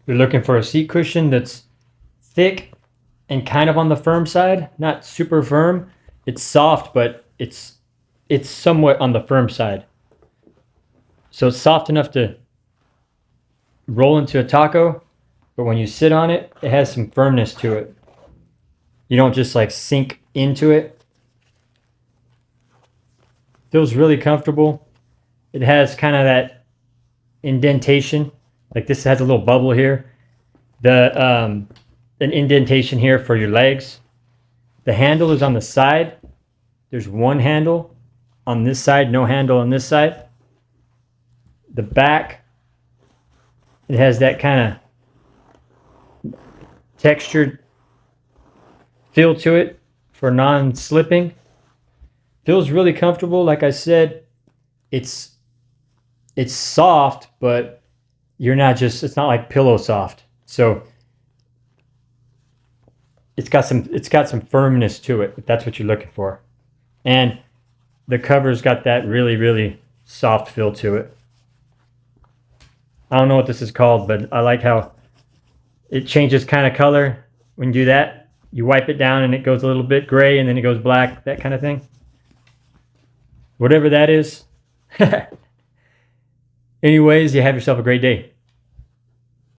You're looking for a seat cushion that's thick and kind of on the firm side, not super firm. It's soft, but it's somewhat on the firm side. So it's soft enough to roll into a taco, but when you sit on it, it has some firmness to it. You don't just like sink into it. Feels really comfortable. It has kind of that indentation. Like this has a little bubble here. An indentation here for your legs. The handle is on the side. There's one handle on this side, no handle on this side. The back, it has that kind of textured feel to it for non-slipping. Feels really comfortable. Like I said, it's soft, but it's not like pillow soft. So it's got some firmness to it, if that's what you're looking for. And the cover's got that really, really soft feel to it. I don't know what this is called, but I like how it changes kind of color when you do that. You wipe it down and it goes a little bit gray and then it goes black, that kind of thing. Whatever that is. Anyways, you have yourself a great day.